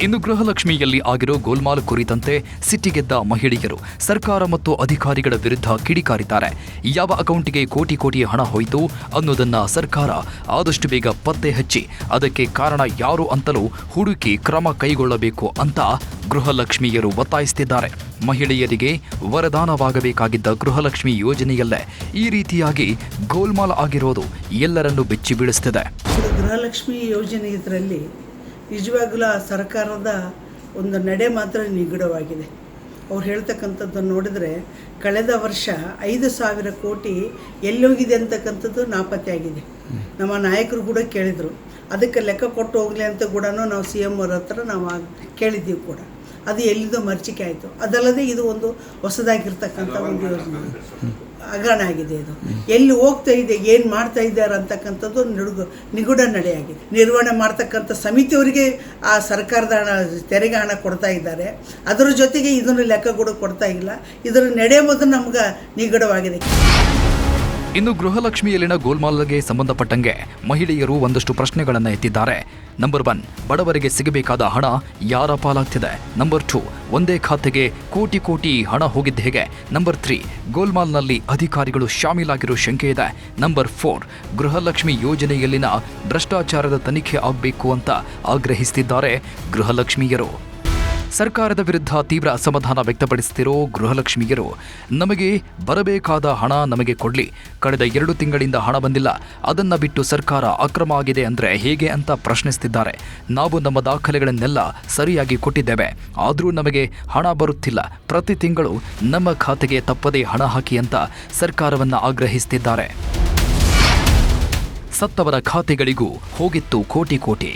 ಇನ್ನು ಗೃಹಲಕ್ಷ್ಮಿಯಲ್ಲಿ ಆಗಿರೋ ಗೋಲ್ಮಾಲ್ ಕುರಿತಂತೆ ಸಿಟ್ಟಿಗೆದ್ದ ಮಹಿಳೆಯರು ಸರ್ಕಾರ ಮತ್ತು ಅಧಿಕಾರಿಗಳ ವಿರುದ್ಧ ಕಿಡಿಕಾರಿದ್ದಾರೆ. ಯಾವ ಅಕೌಂಟಿಗೆ ಕೋಟಿ ಕೋಟಿ ಹಣ ಹೋಯಿತು ಅನ್ನೋದನ್ನ ಸರ್ಕಾರ ಆದಷ್ಟು ಬೇಗ ಪತ್ತೆ ಹಚ್ಚಿ ಅದಕ್ಕೆ ಕಾರಣ ಯಾರು ಅಂತಲೂ ಹುಡುಕಿ ಕ್ರಮ ಕೈಗೊಳ್ಳಬೇಕು ಅಂತ ಗೃಹಲಕ್ಷ್ಮಿಯರು ಒತ್ತಾಯಿಸುತ್ತಿದ್ದಾರೆ. ಮಹಿಳೆಯರಿಗೆ ವರದಾನವಾಗಬೇಕಾಗಿದ್ದ ಗೃಹಲಕ್ಷ್ಮಿ ಯೋಜನೆಯಲ್ಲೇ ಈ ರೀತಿಯಾಗಿ ಗೋಲ್ಮಾಲ್ ಆಗಿರೋದು ಎಲ್ಲರನ್ನೂ ಬೆಚ್ಚಿ ಬೀಳಿಸುತ್ತಿದೆ. ಗೃಹಲಕ್ಷ್ಮಿ ಯೋಜನೆ ಇದರಲ್ಲಿ ನಿಜವಾಗ್ಲೂ ಆ ಸರ್ಕಾರದ ಒಂದು ನಡೆ ಮಾತ್ರ ನಿಗೂಢವಾಗಿದೆ. ಅವ್ರು ಹೇಳ್ತಕ್ಕಂಥದ್ದನ್ನು ನೋಡಿದ್ರೆ ಕಳೆದ ವರ್ಷ 5,000 ಕೋಟಿ ಎಲ್ಲೋಗಿದೆ ಅಂತಕ್ಕಂಥದ್ದು ನಾಪತ್ತೆಯಾಗಿದೆ. ನಮ್ಮ ನಾಯಕರು ಕೂಡ ಕೇಳಿದರು, ಅದಕ್ಕೆ ಲೆಕ್ಕ ಕೊಟ್ಟು ಹೋಗಲಿ ಅಂತ ಕೂಡ ನಾವು CM ಅವ್ರ ಹತ್ರ ನಾವು ಕೇಳಿದ್ದೀವಿ ಕೂಡ. ಅದು ಎಲ್ಲಿಂದೋ ಮರ್ಚಿಕೆ ಆಯಿತು. ಅದಲ್ಲದೆ ಇದು ಒಂದು ಹೊಸದಾಗಿರ್ತಕ್ಕಂಥ ಒಂದು ಯೋಜನೆ, ಹಗರಣ ಆಗಿದೆ. ಇದು ಎಲ್ಲಿ ಹೋಗ್ತಾ ಇದೆ, ಏನು ಮಾಡ್ತಾ ಇದ್ದಾರೆ ಅಂತಕ್ಕಂಥದ್ದು ನಿಗೂಢ ನಡೆಯಾಗಿದೆ. ನಿರ್ವಹಣೆ ಮಾಡ್ತಕ್ಕಂಥ ಸಮಿತಿಯವರಿಗೆ ಆ ಸರ್ಕಾರದ ಹಣ, ತೆರಿಗೆ ಹಣ ಕೊಡ್ತಾ ಇದ್ದಾರೆ. ಅದರ ಜೊತೆಗೆ ಇದನ್ನು ಲೆಕ್ಕ ಕೂಡ ಕೊಡ್ತಾ ಇಲ್ಲ. ಇದರ ನಡೆಯುವುದು ನಮ್ಗೆ ನಿಗೂಢವಾಗಿದೆ. ಇನ್ನು ಗೃಹಲಕ್ಷ್ಮಿಯಲ್ಲಿನ ಗೋಲ್ಮಾಲ್ಗೆ ಸಂಬಂಧಪಟ್ಟಂಗೆ ಮಹಿಳೆಯರು ಒಂದಷ್ಟು ಪ್ರಶ್ನೆಗಳನ್ನು ಎತ್ತಿದ್ದಾರೆ. ನಂಬರ್ 1, ಬಡವರಿಗೆ ಸಿಗಬೇಕಾದ ಹಣ ಯಾರ ಪಾಲಾಗ್ತಿದೆ? ನಂಬರ್ 2, ಒಂದೇ ಖಾತೆಗೆ ಕೋಟಿ ಕೋಟಿ ಹಣ ಹೋಗಿದ್ದು ಹೇಗೆ? ನಂಬರ್ 3, ಗೋಲ್ಮಾಲ್ನಲ್ಲಿ ಅಧಿಕಾರಿಗಳು ಶಾಮೀಲಾಗಿರೋ ಶಂಕೆ ಇದೆ. ನಂಬರ್ 4, ಗೃಹಲಕ್ಷ್ಮಿ ಯೋಜನೆಯಲ್ಲಿನ ಭ್ರಷ್ಟಾಚಾರದ ತನಿಖೆ ಆಗಬೇಕು ಅಂತ ಆಗ್ರಹಿಸುತ್ತಿದ್ದಾರೆ ಗೃಹಲಕ್ಷ್ಮಿಯರು. ಸರ್ಕಾರದ ವಿರುದ್ಧ ತೀವ್ರ ಅಸಮಾಧಾನ ವ್ಯಕ್ತಪಡಿಸುತ್ತಿರೋ ಗೃಹಲಕ್ಷ್ಮಿಯರು ನಮಗೆ ಬರಬೇಕಾದ ಹಣ ನಮಗೆ ಕೊಡ್ಲಿ, ಕಳೆದ 2 ತಿಂಗಳಿಂದ ಹಣ ಬಂದಿಲ್ಲ, ಅದನ್ನ ಬಿಟ್ಟು ಸರ್ಕಾರ ಅಕ್ರಮ ಆಗಿದೆ ಅಂದ್ರೆ ಹೇಗೆ ಅಂತ ಪ್ರಶ್ನಿಸುತ್ತಿದ್ದಾರೆ. ನಾವು ನಮ್ಮ ದಾಖಲೆಗಳನ್ನೆಲ್ಲ ಸರಿಯಾಗಿ ಕೊಟ್ಟಿದ್ದೇವೆ, ಆದರೂ ನಮಗೆ ಹಣ ಬರುತ್ತಿಲ್ಲ, ಪ್ರತಿ ತಿಂಗಳು ನಮ್ಮ ಖಾತೆಗೆ ತಪ್ಪದೇ ಹಣ ಹಾಕಿ ಅಂತ ಸರ್ಕಾರವನ್ನ ಆಗ್ರಹಿಸುತ್ತಿದ್ದಾರೆ. ಸತ್ತವರ ಖಾತೆಗಳಿಗೂ ಹೋಗಿತ್ತು ಕೋಟಿ ಕೋಟಿ.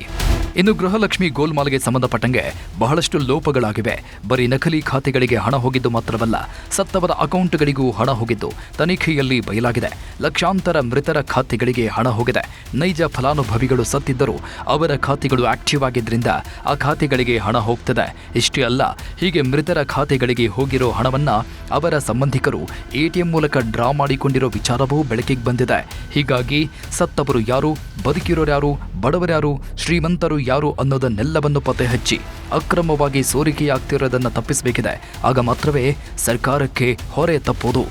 ಇನ್ನು ಗೃಹಲಕ್ಷ್ಮಿ ಗೋಲ್ಮಾಲ್ಗೆ ಸಂಬಂಧಪಟ್ಟಂಗೆ ಬಹಳಷ್ಟು ಲೋಪಗಳಾಗಿವೆ. ಬರೀ ನಕಲಿ ಖಾತೆಗಳಿಗೆ ಹಣ ಹೋಗಿದ್ದು ಮಾತ್ರವಲ್ಲ, ಸತ್ತವರ ಅಕೌಂಟ್ಗಳಿಗೂ ಹಣ ಹೋಗಿದ್ದು ತನಿಖೆಯಲ್ಲಿ ಬಯಲಾಗಿದೆ. ಲಕ್ಷಾಂತರ ಮೃತರ ಖಾತೆಗಳಿಗೆ ಹಣ ಹೋಗಿದೆ. ನೈಜ ಫಲಾನುಭವಿಗಳು ಸತ್ತಿದ್ದರೂ ಅವರ ಖಾತೆಗಳು ಆಕ್ಟಿವ್ ಆಗಿದ್ದರಿಂದ ಆ ಖಾತೆಗಳಿಗೆ ಹಣ ಹೋಗ್ತದೆ. ಇಷ್ಟೇ ಅಲ್ಲ, ಹೀಗೆ ಮೃತರ ಖಾತೆಗಳಿಗೆ ಹೋಗಿರೋ ಹಣವನ್ನ ಅವರ ಸಂಬಂಧಿಕರು ಎಟಿಎಂ ಮೂಲಕ ಡ್ರಾ ಮಾಡಿಕೊಂಡಿರೋ ವಿಚಾರವೂ ಬೆಳಕಿಗೆ ಬಂದಿದೆ. ಹೀಗಾಗಿ ಸತ್ತವರು ಯಾರು, ಬದುಕಿರೋರ್ಯಾರು, ಬಡವರ್ಯಾರು, ಶ್ರೀಮಂತರು ಯಾರು ಅನ್ನೋದನ್ನೆಲ್ಲವನ್ನು ಪತ್ತೆ ಹಚ್ಚಿ ಅಕ್ರಮವಾಗಿ ಸೋರಿಕೆಯಾಗ್ತಿರೋದನ್ನು ತಪ್ಪಿಸಬೇಕಿದೆ. ಆಗ ಮಾತ್ರವೇ ಸರ್ಕಾರಕ್ಕೆ ಹೊರೆ ತಪ್ಪೋದು.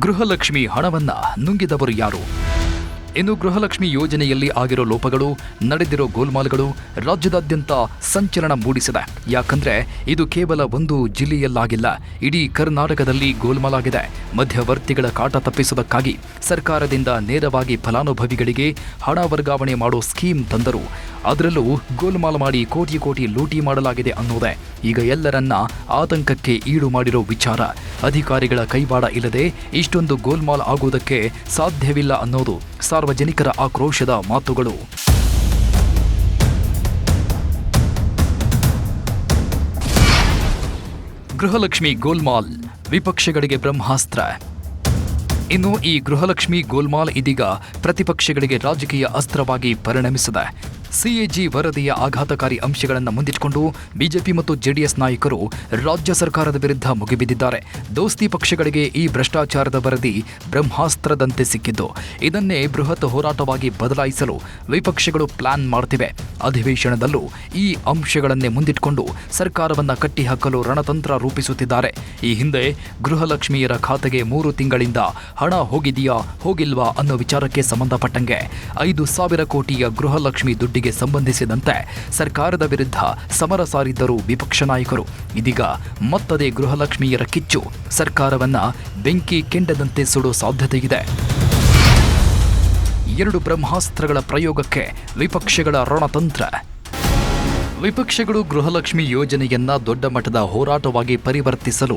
ಗೃಹಲಕ್ಷ್ಮಿ ಹಣವನ್ನ ನುಂಗಿದವರು ಯಾರು? ಇನ್ನು ಗೃಹಲಕ್ಷ್ಮಿ ಯೋಜನೆಯಲ್ಲಿ ಆಗಿರೋ ಲೋಪಗಳು, ನಡೆದಿರೋ ಗೋಲ್ಮಾಲ್ಗಳು ರಾಜ್ಯದಾದ್ಯಂತ ಸಂಚಲನ ಮೂಡಿಸಿದೆ. ಯಾಕಂದ್ರೆ ಇದು ಕೇವಲ ಒಂದು ಜಿಲ್ಲೆಯಲ್ಲಾಗಿಲ್ಲ, ಇಡೀ ಕರ್ನಾಟಕದಲ್ಲಿ ಗೋಲ್ಮಾಲ್ ಆಗಿದೆ. ಮಧ್ಯವರ್ತಿಗಳ ಕಾಟ ತಪ್ಪಿಸುವುದಕ್ಕಾಗಿ ಸರ್ಕಾರದಿಂದ ನೇರವಾಗಿ ಫಲಾನುಭವಿಗಳಿಗೆ ಹಣ ವರ್ಗಾವಣೆ ಮಾಡೋ ಸ್ಕೀಮ್ ತಂದರು. ಅದರಲ್ಲೂ ಗೋಲ್ಮಾಲ್ ಮಾಡಿ ಕೋಟಿ ಕೋಟಿ ಲೂಟಿ ಮಾಡಲಾಗಿದೆ ಅನ್ನೋದೇ ಈಗ ಎಲ್ಲರನ್ನ ಆತಂಕಕ್ಕೆ ಈಡು ಮಾಡಿರೋ ವಿಚಾರ. ಅಧಿಕಾರಿಗಳ ಕೈವಾಡ ಇಲ್ಲದೆ ಇಷ್ಟೊಂದು ಗೋಲ್ಮಾಲ್ ಆಗುವುದಕ್ಕೆ ಸಾಧ್ಯವಿಲ್ಲ ಅನ್ನೋದು ಸಾರ್ವಜನಿಕರ ಆಕ್ರೋಶದ ಮಾತುಗಳು. ಗೃಹಲಕ್ಷ್ಮಿ ಗೋಲ್ಮಾಲ್ ವಿಪಕ್ಷಗಳಿಗೆ ಬ್ರಹ್ಮಾಸ್ತ್ರ. ಇನ್ನು ಈ ಗೃಹಲಕ್ಷ್ಮಿ ಗೋಲ್ಮಾಲ್ ಇದೀಗ ಪ್ರತಿಪಕ್ಷಗಳಿಗೆ ರಾಜಕೀಯ ಅಸ್ತ್ರವಾಗಿ ಪರಿಣಮಿಸಿದೆ. ಸಿಎಜಿ ವರದಿಯ ಆಘಾತಕಾರಿ ಅಂಶಗಳನ್ನು ಮುಂದಿಟ್ಟುಕೊಂಡು ಬಿಜೆಪಿ ಮತ್ತು ಜೆಡಿಎಸ್ ನಾಯಕರು ರಾಜ್ಯ ಸರ್ಕಾರದ ವಿರುದ್ಧ ಮುಗಿಬಿದ್ದಿದ್ದಾರೆ. ದೋಸ್ತಿ ಪಕ್ಷಗಳಿಗೆ ಈ ಭ್ರಷ್ಟಾಚಾರದ ವರದಿ ಬ್ರಹ್ಮಾಸ್ತ್ರದಂತೆ ಸಿಕ್ಕಿದ್ದು, ಇದನ್ನೇ ಬೃಹತ್ ಹೋರಾಟವಾಗಿ ಬದಲಾಯಿಸಲು ವಿಪಕ್ಷಗಳು ಪ್ಲಾನ್ ಮಾಡ್ತಿವೆ. ಅಧಿವೇಶನದಲ್ಲೂ ಈ ಅಂಶಗಳನ್ನೇ ಮುಂದಿಟ್ಟುಕೊಂಡು ಸರ್ಕಾರವನ್ನ ಕಟ್ಟಿಹಾಕಲು ರಣತಂತ್ರ ರೂಪಿಸುತ್ತಿದ್ದಾರೆ. ಈ ಹಿಂದೆ ಗೃಹಲಕ್ಷ್ಮಿಯರ ಖಾತೆಗೆ 3 ತಿಂಗಳಿಂದ ಹಣ ಹೋಗಿದೆಯಾ ಹೋಗಿಲ್ವಾ ಅನ್ನೋ ವಿಚಾರಕ್ಕೆ ಸಂಬಂಧಪಟ್ಟಂಗೆ 5,000 ಕೋಟಿಯ ಗೃಹಲಕ್ಷ್ಮಿ ದುಡ್ಡಿಗೆ ಸಂಬಂಧಿಸಿದಂತೆ ಸರ್ಕಾರದ ವಿರುದ್ಧ ಸಮರ ಸಾರಿದ್ದರು ವಿಪಕ್ಷ ನಾಯಕರು. ಇದೀಗ ಮತ್ತದೇ ಗೃಹಲಕ್ಷ್ಮಿಯರ ಕಿಚ್ಚು ಸರ್ಕಾರವನ್ನ ಬೆಂಕಿ ಕೆಂಡದಂತೆ ಸುಡೋ ಸಾಧ್ಯತೆಯಿದೆ. 2 ಬ್ರಹ್ಮಾಸ್ತ್ರಗಳ ಪ್ರಯೋಗಕ್ಕೆ ವಿಪಕ್ಷಗಳ ರಣತಂತ್ರ. ವಿಪಕ್ಷಗಳು ಗೃಹಲಕ್ಷ್ಮಿ ಯೋಜನೆಯನ್ನ ದೊಡ್ಡ ಮಟ್ಟದ ಹೋರಾಟವಾಗಿ ಪರಿವರ್ತಿಸಲು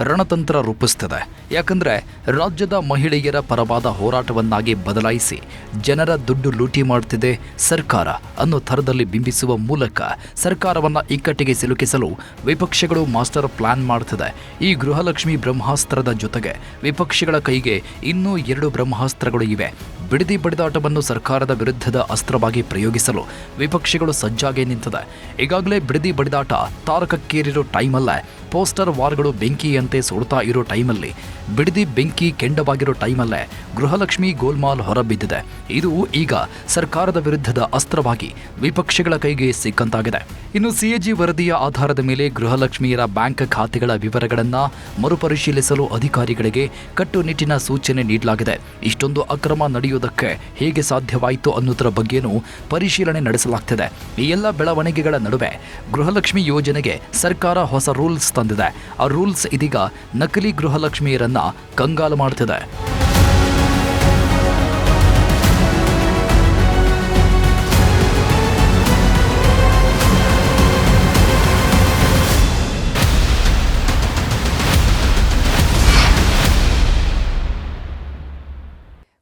ರಣತಂತ್ರ ರೂಪಿಸುತ್ತದೆ. ಯಾಕಂದ್ರೆ ರಾಜ್ಯದ ಮಹಿಳೆಯರ ಪರವಾದ ಹೋರಾಟವನ್ನಾಗಿ ಬದಲಾಯಿಸಿ ಜನರ ದುಡ್ಡು ಲೂಟಿ ಮಾಡುತ್ತಿದೆ ಸರ್ಕಾರ ಅನ್ನೋ ಥರದಲ್ಲಿ ಬಿಂಬಿಸುವ ಮೂಲಕ ಸರ್ಕಾರವನ್ನ ಇಕ್ಕಟ್ಟಿಗೆ ಸಿಲುಕಿಸಲು ವಿಪಕ್ಷಗಳು ಮಾಸ್ಟರ್ ಪ್ಲಾನ್ ಮಾಡುತ್ತದೆ. ಈ ಗೃಹಲಕ್ಷ್ಮಿ ಬ್ರಹ್ಮಾಸ್ತ್ರದ ಜೊತೆಗೆ ವಿಪಕ್ಷಗಳ ಕೈಗೆ ಇನ್ನೂ 2 ಬ್ರಹ್ಮಾಸ್ತ್ರಗಳು ಇವೆ. ಬಿಡದಿ ಬಡಿದಾಟವನ್ನು ಸರ್ಕಾರದ ವಿರುದ್ಧದ ಅಸ್ತ್ರವಾಗಿ ಪ್ರಯೋಗಿಸಲು ವಿಪಕ್ಷಗಳು ಸಜ್ಜಾಗಿ ನಿಂತಿದೆ. ಈಗಾಗಲೇ ಬಿಡದಿ ಬಡಿದಾಟ ತಾರಕಕ್ಕೇರಿರೋ ಟೈಮಲ್ಲೇ ಪೋಸ್ಟರ್ ವಾರ್ಗಳು ಬೆಂಕಿಯಂತೆ ಸುಡ್ತಾ ಇರೋ ಟೈಮಲ್ಲಿ, ಬಿಡದಿ ಬೆಂಕಿ ಕೆಂಡವಾಗಿರೋ ಟೈಮಲ್ಲೇ ಗೃಹಲಕ್ಷ್ಮಿ ಗೋಲ್ಮಾಲ್ ಹೊರಬಿದ್ದಿದೆ. ಇದು ಈಗ ಸರ್ಕಾರದ ವಿರುದ್ಧದ ಅಸ್ತ್ರವಾಗಿ ವಿಪಕ್ಷಗಳ ಕೈಗೆ ಸಿಕ್ಕಂತಾಗಿದೆ. ಇನ್ನು ಸಿಎಜಿ ವರದಿಯ ಆಧಾರದ ಮೇಲೆ ಗೃಹಲಕ್ಷ್ಮಿಯರ ಬ್ಯಾಂಕ್ ಖಾತೆಗಳ ವಿವರಗಳನ್ನು ಮರುಪರಿಶೀಲಿಸಲು ಅಧಿಕಾರಿಗಳಿಗೆ ಕಟ್ಟುನಿಟ್ಟಿನ ಸೂಚನೆ ನೀಡಲಾಗಿದೆ. ಇಷ್ಟೊಂದು ಅಕ್ರಮ ನಡೆಯುವುದಕ್ಕೆ ಹೇಗೆ ಸಾಧ್ಯವಾಯಿತು ಅನ್ನೋದರ ಬಗ್ಗೆನೂ ಪರಿಶೀಲನೆ ನಡೆಸಲಾಗ್ತಿದೆ. ಈ ಎಲ್ಲ ಬೆಳವಣಿಗೆಗಳ ನಡುವೆ ಗೃಹಲಕ್ಷ್ಮಿ ಯೋಜನೆಗೆ ಸರ್ಕಾರ ಹೊಸ ರೂಲ್ಸ್ ತಂದಿದೆ. ಆ ರೂಲ್ಸ್ ಇದೀಗ ನಕಲಿ ಗೃಹಲಕ್ಷ್ಮಿಯರನ್ನ ಕಂಗಾಲು ಮಾಡ್ತಿದೆ.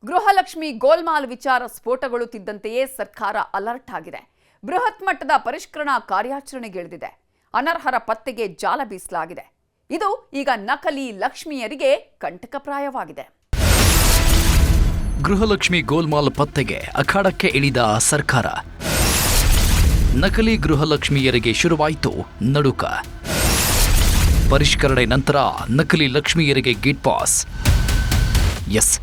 ಗೃಹಲಕ್ಷ್ಮಿ ಗೋಲ್ಮಾಲ್ ವಿಚಾರ ಸ್ಫೋಟಗೊಳ್ಳುತ್ತಿದ್ದಂತೆಯೇ ಸರ್ಕಾರ ಅಲರ್ಟ್ ಆಗಿದೆ. ಬೃಹತ್ ಮಟ್ಟದ ಪರಿಷ್ಕರಣಾ ಕಾರ್ಯಾಚರಣೆಗಿಳಿದಿದೆ. ಅನರ್ಹರ ಪತ್ತೆಗೆ ಜಾಲ ಬೀಸಲಾಗಿದೆ. ಇದು ಈಗ ನಕಲಿ ಲಕ್ಷ್ಮಿಯರಿಗೆ ಕಂಟಕಪ್ರಾಯವಾಗಿದೆ. ಗೃಹಲಕ್ಷ್ಮಿ ಗೋಲ್ಮಾಲ್ ಪತ್ತೆಗೆ ಅಖಾಡಕ್ಕೆ ಇಳಿದ ಸರ್ಕಾರ. ನಕಲಿ ಗೃಹಲಕ್ಷ್ಮಿಯರಿಗೆ ಶುರುವಾಯಿತು ನಡುಕ. ಪರಿಷ್ಕರಣೆ ನಂತರ ನಕಲಿ ಲಕ್ಷ್ಮಿಯರಿಗೆ ಗೇಟ್ ಪಾಸ್. ಎಸ್,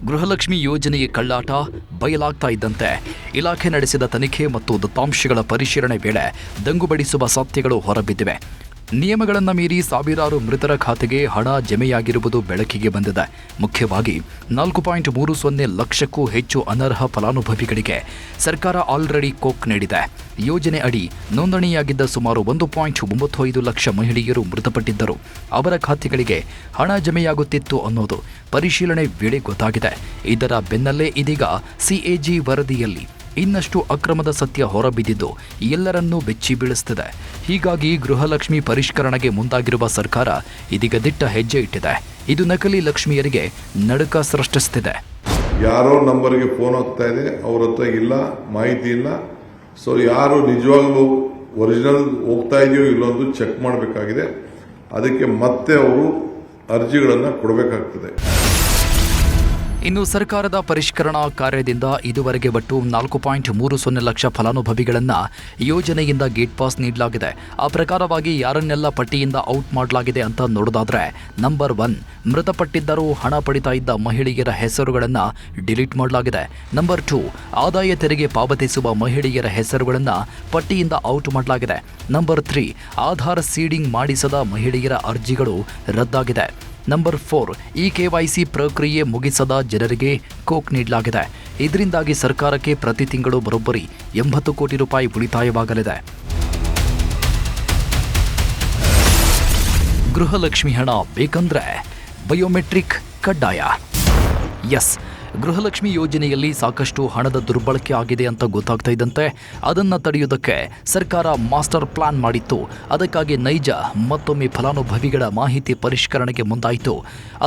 ಗೃಹಲಕ್ಷ್ಮಿ ಯೋಜನೆಯ ಕಳ್ಳಾಟ ಬಯಲಾಗ್ತಾ ಇದ್ದಂತೆ ಇಲಾಖೆ ನಡೆಸಿದ ತನಿಖೆ ಮತ್ತು ದತ್ತಾಂಶಗಳ ಪರಿಶೀಲನೆ ವೇಳೆ ದಂಗುಬಡಿಸುವ ಸತ್ಯಗಳು ಹೊರಬಿದ್ದಿವೆ. ನಿಯಮಗಳನ್ನು ಮೀರಿ ಸಾವಿರಾರು ಮೃತರ ಖಾತೆಗೆ ಹಣ ಜಮೆಯಾಗಿರುವುದು ಬೆಳಕಿಗೆ ಬಂದಿದೆ. ಮುಖ್ಯವಾಗಿ 4.30 ಲಕ್ಷಕ್ಕೂ ಹೆಚ್ಚು ಅನರ್ಹ ಫಲಾನುಭವಿಗಳಿಗೆ ಸರ್ಕಾರ ಆಲ್ರೆಡಿ ಕೋಕ್ ನೀಡಿದೆ. ಯೋಜನೆ ಅಡಿ ನೋಂದಣಿಯಾಗಿದ್ದ ಸುಮಾರು 1.95 ಲಕ್ಷ ಮಹಿಳೆಯರು ಮೃತಪಟ್ಟಿದ್ದರು. ಅವರ ಖಾತೆಗಳಿಗೆ ಹಣ ಜಮೆಯಾಗುತ್ತಿತ್ತು ಅನ್ನೋದು ಪರಿಶೀಲನೆ ವೇಳೆ ಗೊತ್ತಾಗಿದೆ. ಇದರ ಬೆನ್ನಲ್ಲೇ ಇದೀಗ ಸಿಎಜಿ ವರದಿಯಲ್ಲಿ ಇನ್ನಷ್ಟು ಅಕ್ರಮದ ಸತ್ಯ ಹೊರಬಿದ್ದಿದ್ದು ಎಲ್ಲರನ್ನೂ ಬೆಚ್ಚಿ ಬೀಳಿಸುತ್ತಿದೆ. ಹೀಗಾಗಿ ಗೃಹಲಕ್ಷ್ಮಿ ಪರಿಷ್ಕರಣೆಗೆ ಮುಂದಾಗಿರುವ ಸರ್ಕಾರ ಇದೀಗ ದಿಟ್ಟ ಹೆಜ್ಜೆ ಇಟ್ಟಿದೆ. ಇದು ನಕಲಿ ಲಕ್ಷ್ಮಿಯರಿಗೆ ನಡುಕ ಸೃಷ್ಟಿಸುತ್ತಿದೆ. ಯಾರೋ ನಂಬರ್ಗೆ ಫೋನ್ ಹೋಗ್ತಾ ಇದೆ, ಅವ್ರ ಹತ್ರ ಇಲ್ಲ, ಮಾಹಿತಿ ಇಲ್ಲ. ಸೊ ಯಾರು ನಿಜವಾಗ್ಲೂ ಒರಿಜಿನಲ್ ಹೋಗ್ತಾ ಇದೆಯೋ ಇಲ್ಲೊಂದು ಚೆಕ್ ಮಾಡಬೇಕಾಗಿದೆ. ಅದಕ್ಕೆ ಮತ್ತೆ ಅವರು ಅರ್ಜಿಗಳನ್ನು ಕೊಡಬೇಕಾಗ್ತದೆ. ಇನ್ನು ಸರ್ಕಾರದ ಪರಿಷ್ಕರಣಾ ಕಾರ್ಯದಿಂದ ಇದುವರೆಗೆ ಒಟ್ಟು 4.30 ಲಕ್ಷ ಫಲಾನುಭವಿಗಳನ್ನು ಯೋಜನೆಯಿಂದ ಗೇಟ್ ಪಾಸ್ ನೀಡಲಾಗಿದೆ. ಆ ಪ್ರಕಾರವಾಗಿ ಯಾರನ್ನೆಲ್ಲ ಪಟ್ಟಿಯಿಂದ ಔಟ್ ಮಾಡಲಾಗಿದೆ ಅಂತ ನೋಡೋದಾದ್ರೆ, ನಂಬರ್ 1 ಮೃತಪಟ್ಟಿದ್ದರೂ ಹಣ ಪಡಿತಾ ಇದ್ದ ಮಹಿಳೆಯರ ಹೆಸರುಗಳನ್ನು ಡಿಲೀಟ್ ಮಾಡಲಾಗಿದೆ. ನಂಬರ್ 2 ಆದಾಯ ತೆರಿಗೆ ಪಾವತಿಸುವ ಮಹಿಳೆಯರ ಹೆಸರುಗಳನ್ನು ಪಟ್ಟಿಯಿಂದ ಔಟ್ ಮಾಡಲಾಗಿದೆ. ನಂಬರ್ 3 ಆಧಾರ್ ಸೀಡಿಂಗ್ ಮಾಡಿಸದ ಮಹಿಳೆಯರ ಅರ್ಜಿಗಳು ರದ್ದಾಗಿದೆ. ನಂಬರ್ 4 KYC ಪ್ರಕ್ರಿಯೆ ಮುಗಿಸದ ಜನರಿಗೆ ಕೋಕ್ ನೀಡಲಾಗಿದೆ. ಇದರಿಂದಾಗಿ ಸರ್ಕಾರಕ್ಕೆ ಪ್ರತಿ ತಿಂಗಳು ಬರೋಬ್ಬರಿ 80 ಕೋಟಿ ರೂಪಾಯಿ ಉಳಿತಾಯವಾಗಲಿದೆ. ಗೃಹಲಕ್ಷ್ಮಿ ಹಣ ಬೇಕಂದ್ರೆ ಬಯೋಮೆಟ್ರಿಕ್ ಕಡ್ಡಾಯ. ಎಸ್, ಗೃಹಲಕ್ಷ್ಮಿ ಯೋಜನೆಯಲ್ಲಿ ಸಾಕಷ್ಟು ಹಣದ ದುರ್ಬಳಕೆ ಆಗಿದೆ ಅಂತ ಗೊತ್ತಾಗ್ತಾ ಇದ್ದಂತೆ ಅದನ್ನು ತಡೆಯುವುದಕ್ಕೆ ಸರ್ಕಾರ ಮಾಸ್ಟರ್ ಪ್ಲಾನ್ ಮಾಡಿತ್ತು. ಅದಕ್ಕಾಗಿ ನೈಜ ಮತ್ತೊಮ್ಮೆ ಫಲಾನುಭವಿಗಳ ಮಾಹಿತಿ ಪರಿಷ್ಕರಣೆಗೆ ಮುಂದಾಯಿತು.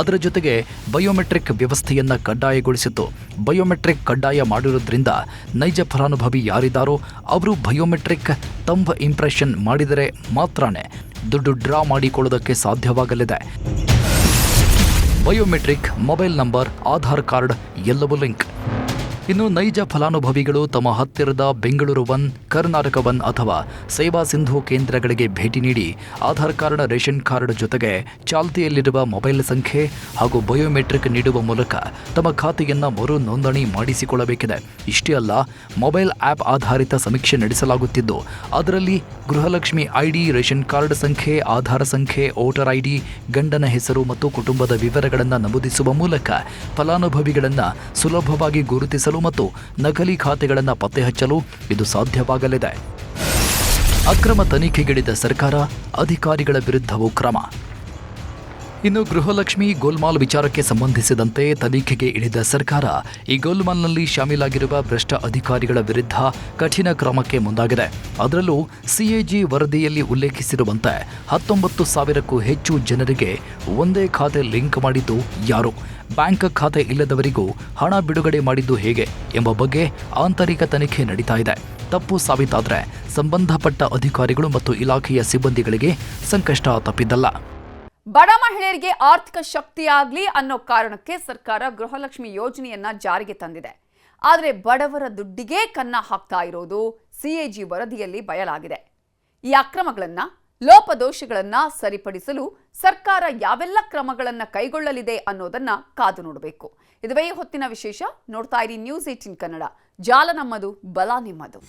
ಅದರ ಜೊತೆಗೆ ಬಯೋಮೆಟ್ರಿಕ್ ವ್ಯವಸ್ಥೆಯನ್ನು ಕಡ್ಡಾಯಗೊಳಿಸಿತ್ತು. ಬಯೋಮೆಟ್ರಿಕ್ ಕಡ್ಡಾಯ ಮಾಡಿರೋದ್ರಿಂದ ನೈಜ ಫಲಾನುಭವಿ ಯಾರಿದ್ದಾರೋ ಅವರು ಬಯೋಮೆಟ್ರಿಕ್ ತಂಬ್ ಇಂಪ್ರೆಷನ್ ಮಾಡಿದರೆ ಮಾತ್ರನೇ ದುಡ್ಡು ಡ್ರಾ ಮಾಡಿಕೊಳ್ಳೋದಕ್ಕೆ ಸಾಧ್ಯವಾಗಲಿದೆ. Biometric, mobile number, Aadhaar card ಎಲ್ಲವೂ ಲಿಂಕ್. ಇನ್ನು ನೈಜ ಫಲಾನುಭವಿಗಳು ತಮ್ಮ ಹತ್ತಿರದ ಬೆಂಗಳೂರು 1, ಕರ್ನಾಟಕ 1 ಅಥವಾ ಸೇವಾ ಸಿಂಧು ಕೇಂದ್ರಗಳಿಗೆ ಭೇಟಿ ನೀಡಿ ಆಧಾರ್ ಕಾರ್ಡ್, ರೇಷನ್ ಕಾರ್ಡ್ ಜೊತೆಗೆ ಚಾಲ್ತಿಯಲ್ಲಿರುವ ಮೊಬೈಲ್ ಸಂಖ್ಯೆ ಹಾಗೂ ಬಯೋಮೆಟ್ರಿಕ್ ನೀಡುವ ಮೂಲಕ ತಮ್ಮ ಖಾತೆಯನ್ನು ಮರು ನೋಂದಣಿ ಮಾಡಿಸಿಕೊಳ್ಳಬೇಕಿದೆ. ಇಷ್ಟೇ ಅಲ್ಲ, ಮೊಬೈಲ್ ಆ್ಯಪ್ ಆಧಾರಿತ ಸಮೀಕ್ಷೆ ನಡೆಸಲಾಗುತ್ತಿದ್ದು ಅದರಲ್ಲಿ ಗೃಹಲಕ್ಷ್ಮಿ ಐಡಿ, ರೇಷನ್ ಕಾರ್ಡ್ ಸಂಖ್ಯೆ, ಆಧಾರ್ ಸಂಖ್ಯೆ, ವೋಟರ್ ಐಡಿ, ಗಂಡನ ಹೆಸರು ಮತ್ತು ಕುಟುಂಬದ ವಿವರಗಳನ್ನು ನಮೂದಿಸುವ ಮೂಲಕ ಫಲಾನುಭವಿಗಳನ್ನು ಸುಲಭವಾಗಿ ಗುರುತಿಸಲು ಮತ್ತು ನಕಲಿ ಖಾತೆಗಳನ್ನು ಪತ್ತೆ ಹಚ್ಚಲು ಇದು ಸಾಧ್ಯವಾಗಲಿದೆ. ಅಕ್ರಮ ತನಿಖೆಗಿಳಿದ ಸರ್ಕಾರ, ಅಧಿಕಾರಿಗಳ ವಿರುದ್ಧವೂ ಕ್ರಮ. ಇನ್ನು ಗೃಹಲಕ್ಷ್ಮಿ ಗೋಲ್ಮಾಲ್ ವಿಚಾರಕ್ಕೆ ಸಂಬಂಧಿಸಿದಂತೆ ತನಿಖೆಗೆ ಇಳಿದ ಸರ್ಕಾರ ಈ ಗೋಲ್ಮಾಲ್ನಲ್ಲಿ ಶಾಮೀಲಾಗಿರುವ ಭ್ರಷ್ಟ ಅಧಿಕಾರಿಗಳ ವಿರುದ್ಧ ಕಠಿಣ ಕ್ರಮಕ್ಕೆ ಮುಂದಾಗಿದೆ. ಅದರಲ್ಲೂ ಸಿಎಜಿ ವರದಿಯಲ್ಲಿ ಉಲ್ಲೇಖಿಸಿರುವಂತೆ 19,000ಕ್ಕೂ ಹೆಚ್ಚು ಜನರಿಗೆ ಒಂದೇ ಖಾತೆ ಲಿಂಕ್ ಮಾಡಿದ್ದು ಯಾರು, ಬ್ಯಾಂಕ್ ಖಾತೆ ಇಲ್ಲದವರಿಗೂ ಹಣ ಬಿಡುಗಡೆ ಮಾಡಿದ್ದು ಹೇಗೆ ಎಂಬ ಬಗ್ಗೆ ಆಂತರಿಕ ತನಿಖೆ ನಡೀತಾ ಇದೆ. ತಪ್ಪು ಸಾಬೀತಾದರೆ ಸಂಬಂಧಪಟ್ಟ ಅಧಿಕಾರಿಗಳು ಮತ್ತು ಇಲಾಖೆಯ ಸಿಬ್ಬಂದಿಗಳಿಗೆ ಸಂಕಷ್ಟ ತಪ್ಪಿದ್ದಲ್ಲ. ಬಡ ಮಹಿಳೆಯರಿಗೆ ಆರ್ಥಿಕ ಶಕ್ತಿಯಾಗ್ಲಿ ಅನ್ನೋ ಕಾರಣಕ್ಕೆ ಸರ್ಕಾರ ಗೃಹಲಕ್ಷ್ಮಿ ಯೋಜನೆಯನ್ನ ಜಾರಿಗೆ ತಂದಿದೆ. ಆದರೆ ಬಡವರ ದುಡ್ಡಿಗೆ ಕನ್ನ ಹಾಕ್ತಾ ಇರೋದು ಸಿಎಜಿ ವರದಿಯಲ್ಲಿ ಬಯಲಾಗಿದೆ. ಈ ಅಕ್ರಮಗಳನ್ನ, ಲೋಪದೋಷಗಳನ್ನ ಸರಿಪಡಿಸಲು ಸರ್ಕಾರ ಯಾವೆಲ್ಲ ಕ್ರಮಗಳನ್ನ ಕೈಗೊಳ್ಳಲಿದೆ ಅನ್ನೋದನ್ನ ಕಾದು ನೋಡಬೇಕು. ಇದುವೇ ಹೊತ್ತಿನ ವಿಶೇಷ. ನೋಡ್ತಾ ಇರಿ ನ್ಯೂಸ್ 18 ಕನ್ನಡ. ಜಾಲ ನಮ್ಮದು, ಬಲ ನಿಮ್ಮದು.